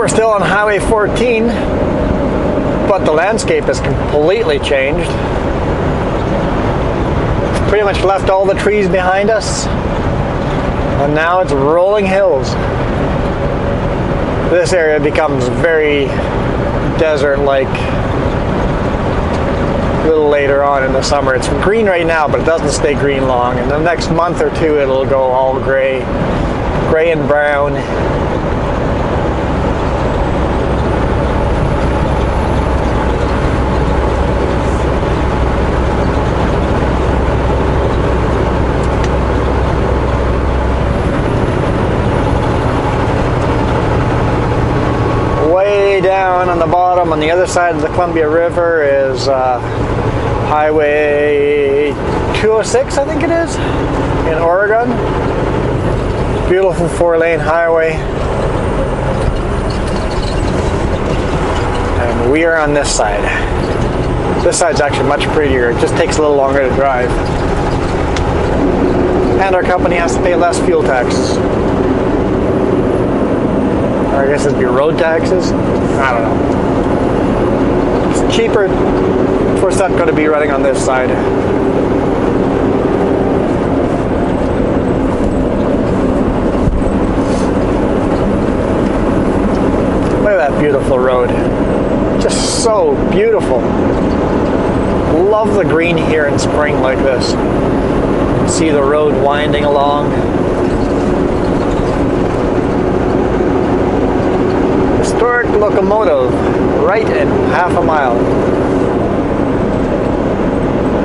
We're still on Highway 14, but the landscape has completely changed. It's pretty much left all the trees behind us, and now it's rolling hills. This area becomes very desert-like a little later on in the summer. It's green right now, but it doesn't stay green long. In the next month or two, it'll go all gray and brown. Down on the bottom on the other side of the Columbia River is Highway 206, I think it is, in Oregon. Beautiful 4-lane highway. And we are on this side. This side's actually much prettier. It just takes a little longer to drive. And our company has to pay less fuel taxes. Or I guess it'd be road taxes. I don't know. It's cheaper for stuff going to be running on this side. Look at that beautiful road. Just so beautiful. Love the green here in spring like this. See the road winding along. Historic locomotive, right in half a mile.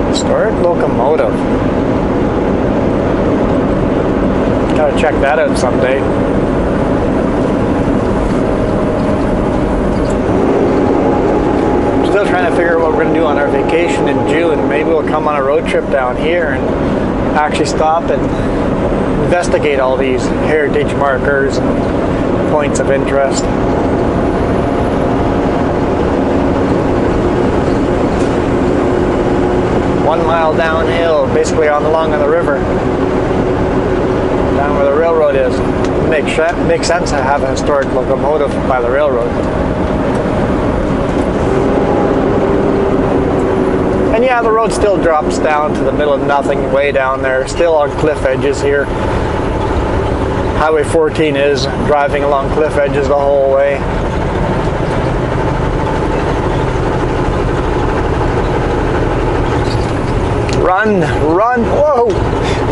Historic locomotive. Gotta check that out someday. Still trying to figure out what we're going to do on our vacation in June. Maybe we'll come on a road trip down here and actually stop and investigate all these heritage markers and points of interest. 1 mile downhill, basically along the river, down where the railroad is. Makes sense to have a historic locomotive by the railroad. And yeah, the road still drops down to the middle of nothing, way down there, still on cliff edges here. Highway 14 is driving along cliff edges the whole way. Run, run, whoa!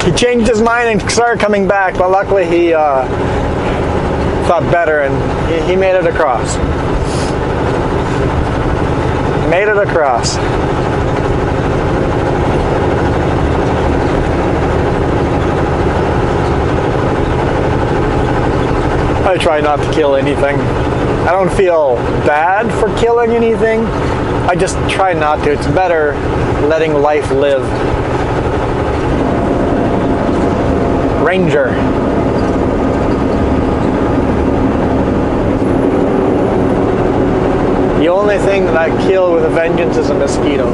He changed his mind and started coming back, but luckily he thought better and he made it across. Made it across. I try not to kill anything. I don't feel bad for killing anything. I just try not to. It's better letting life live. Ranger. The only thing that I kill with a vengeance is a mosquito.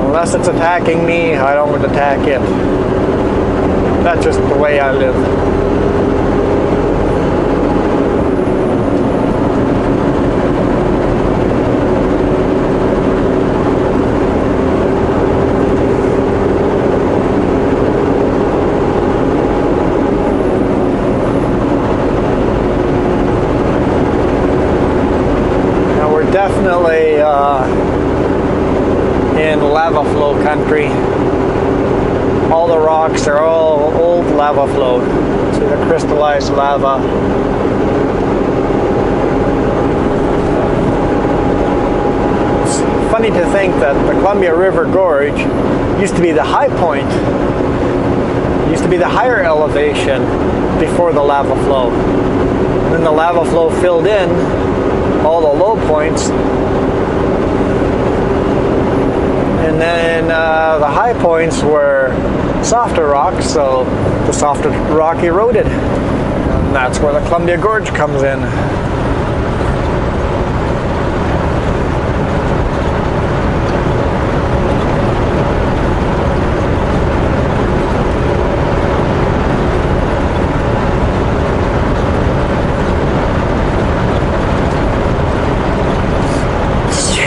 Unless it's attacking me, I don't attack it. That's just the way I live. Now we're definitely in lava flow country. All the rocks are all old lava flow. See the crystallized lava. It's funny to think that the Columbia River Gorge used to be the high point. Used to be the higher elevation before the lava flow. And then the lava flow filled in all the low points. And then the high points were softer rocks, so the softer rock eroded. And that's where the Columbia Gorge comes in.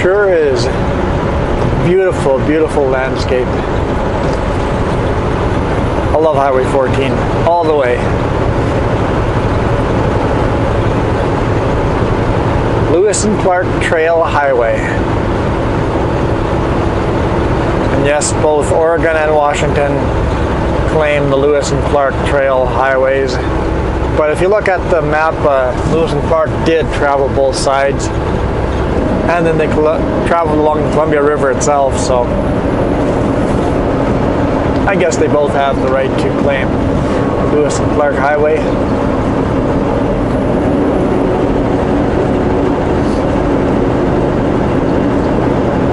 sure is. Beautiful, beautiful landscape. I love Highway 14 all the way. Lewis and Clark Trail Highway. And yes, both Oregon and Washington claim the Lewis and Clark Trail highways. But if you look at the map, Lewis and Clark did travel both sides. And then they traveled along the Columbia River itself, so I guess they both have the right to claim Lewis and Clark Highway.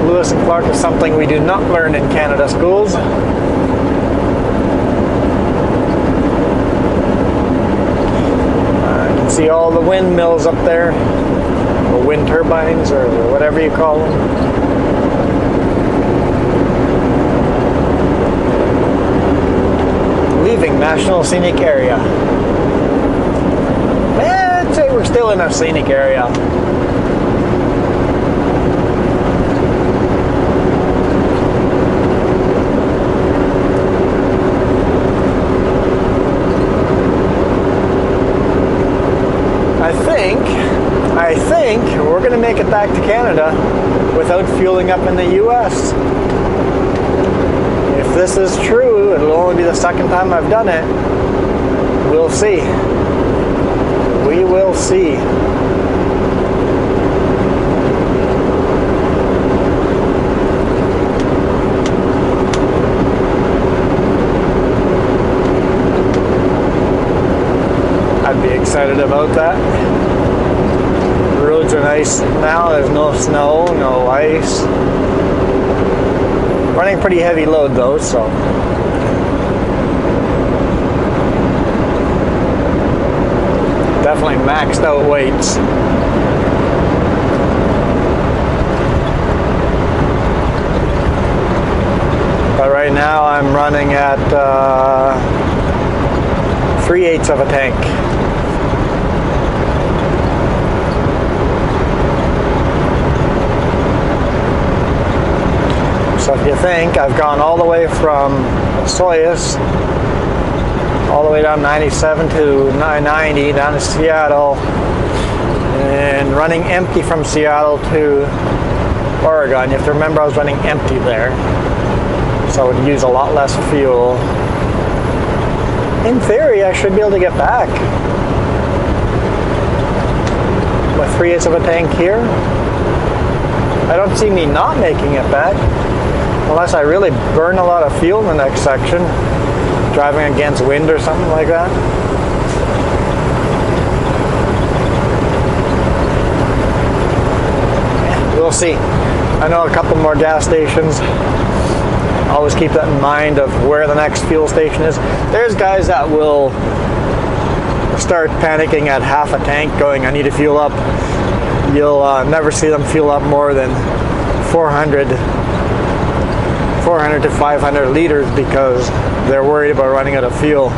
Lewis and Clark is something we do not learn in Canada schools. You can see all the windmills up there, or wind turbines, or whatever you call them. Leaving National Scenic Area. I'd say we're still in a scenic area. I think we're going to make it back to Canada without fueling up in the US. If this is true, it'll only be the second time I've done it. We'll see. We will see. I'd be excited about that. The roads are nice now. There's no snow, no ice. Running pretty heavy load though, so definitely maxed out weights. But right now I'm running at 3/8 of a tank. So if you think I've gone all the way from Soyuz, all the way down 97 to 990 down to Seattle, and running empty from Seattle to Oregon. You have to remember I was running empty there, so I would use a lot less fuel. In theory, I should be able to get back with 3/8 of a tank here. I don't see me not making it back. Unless I really burn a lot of fuel in the next section, driving against wind or something like that. Yeah, we'll see. I know a couple more gas stations. Always keep that in mind of where the next fuel station is. There's guys that will start panicking at half a tank going, I need to fuel up. You'll never see them fuel up more than 400 to 500 liters because they're worried about running out of fuel.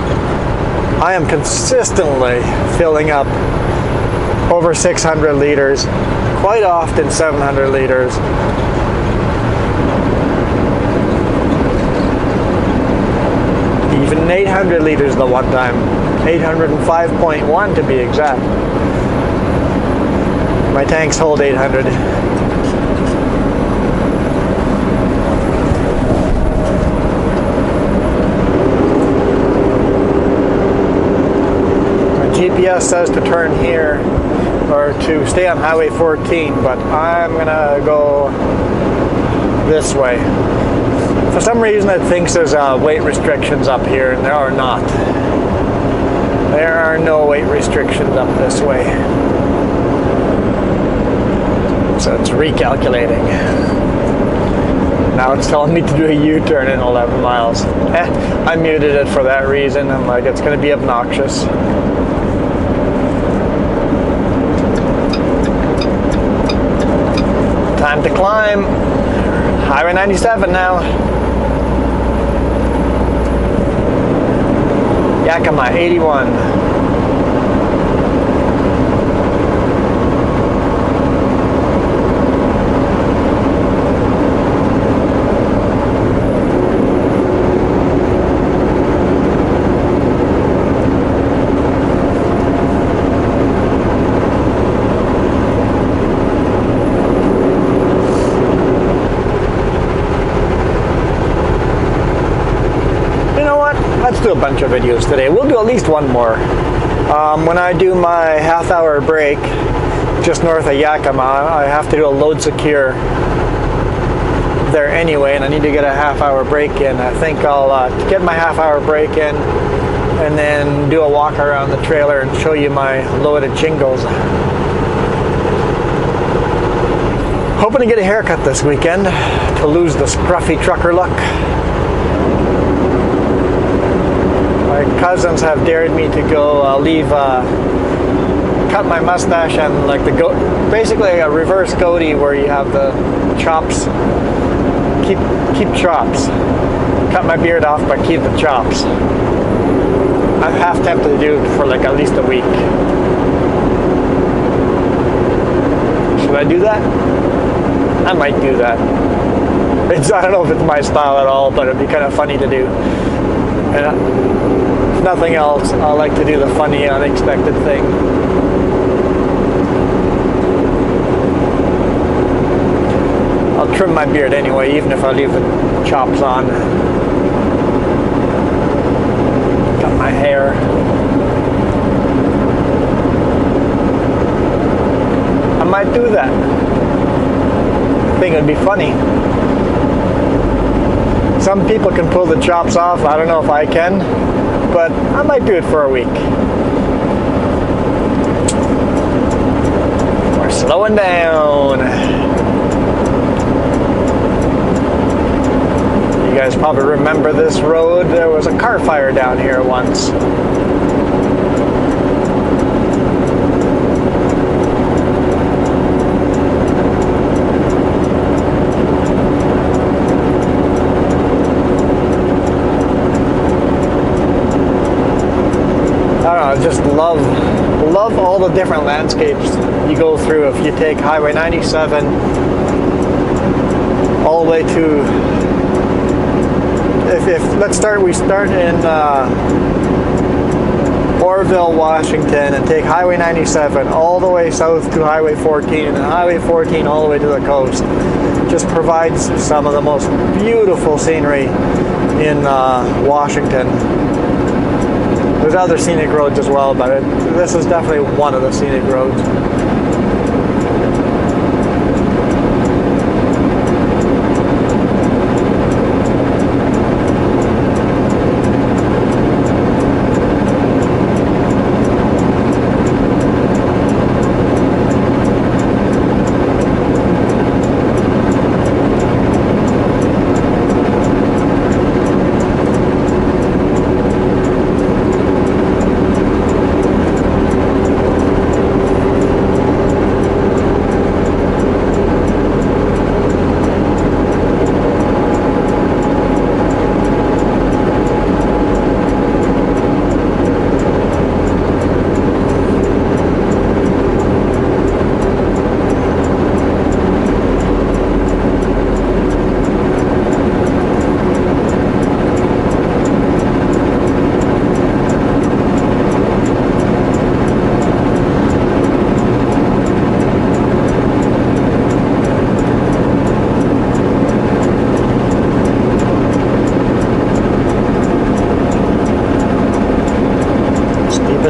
I am consistently filling up over 600 liters, quite often 700 liters. Even 800 liters the one time, 805.1 to be exact. My tanks hold 800. GPS says to turn here or to stay on Highway 14, but I'm gonna go this way. For some reason it thinks there's weight restrictions up here, and there are not. There are no weight restrictions up this way. So it's recalculating. Now it's telling me to do a U-turn in 11 miles. I muted it for that reason. I'm like, it's gonna be obnoxious. Time to climb. Highway 97 now. Yakima 81. bunch of videos today. We'll do at least one more. When I do my half-hour break just north of Yakima, I have to do a load secure there anyway, and I need to get a half-hour break in. I think I'll get my half-hour break in and then do a walk around the trailer and show you my loaded jingles. Hoping to get a haircut this weekend to lose the scruffy trucker look. My cousins have dared me to go cut my mustache and like basically a reverse goatee where you have the chops, keep chops. Cut my beard off but keep the chops. I'm half tempted to do it for like at least a week. Should I do that? I might do that. I don't know if it's my style at all, but it'd be kind of funny to do. And if nothing else, I like to do the funny, unexpected thing. I'll trim my beard anyway, even if I leave the chops on. Cut my hair. I might do that. I think it'd be funny. Some people can pull the chops off. I don't know if I can, but I might do it for a week. We're slowing down. You guys probably remember this road. There was a car fire down here once. I just love all the different landscapes you go through. If you take Highway 97 all the way to, we start in Orville, Washington, and take Highway 97 all the way south to Highway 14, and then Highway 14 all the way to the coast. Just provides some of the most beautiful scenery in Washington. There's other scenic roads as well, but this is definitely one of the scenic roads.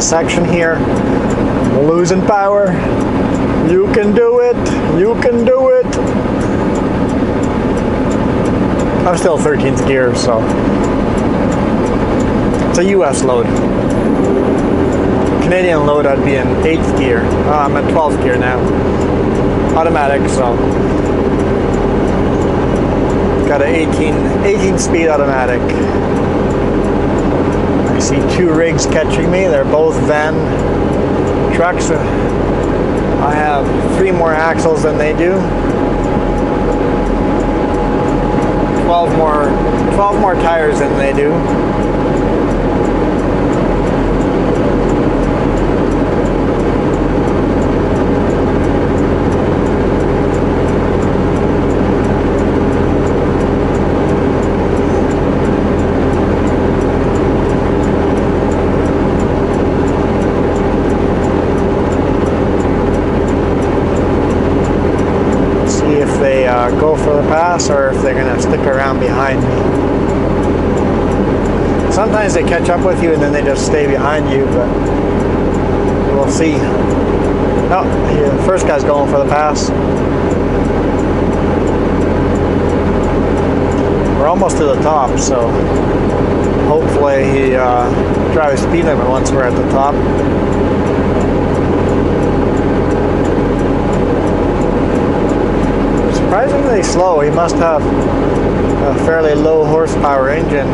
Section here, losing power. You can do it. You can do it. I'm still 13th gear, so it's a US load. Canadian load, I'd be in 8th gear. I'm at 12th gear now. Automatic, so got an 18 speed automatic. I see 2 rigs catching me. They're both van trucks. I have 3 more axles than they do. 12 more tires than they do. Go for the pass or if they're going to stick around behind me. Sometimes they catch up with you and then they just stay behind you, but we'll see. Oh, yeah, the first guy's going for the pass. We're almost to the top, so hopefully he drives speed limit once we're at the top. Surprisingly slow. He must have a fairly low horsepower engine.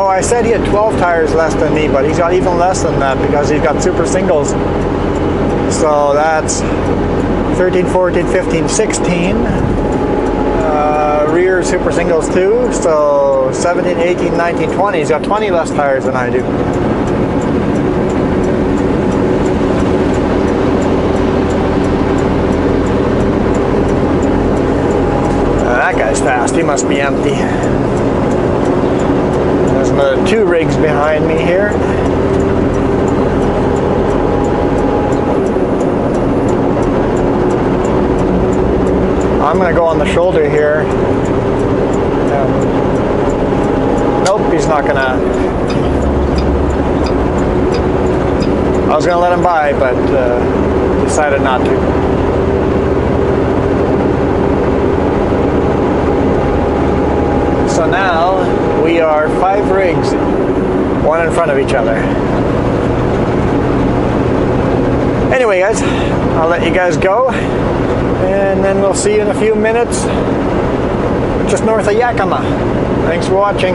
I said he had 12 tires less than me, but he's got even less than that because he's got super singles. So that's 13, 14, 15, 16. Rear super singles too. So 17, 18, 19, 20. He's got 20 less tires than I do. That guy's fast. He must be empty. There's another 2 rigs behind me here. I'm going to go on the shoulder here. Nope, he's not going to. I was going to let him by, but decided not to. So now we are 5 rigs, one in front of each other. Anyway, guys, I'll let you guys go, and then we'll see you in a few minutes just north of Yakima. Thanks for watching.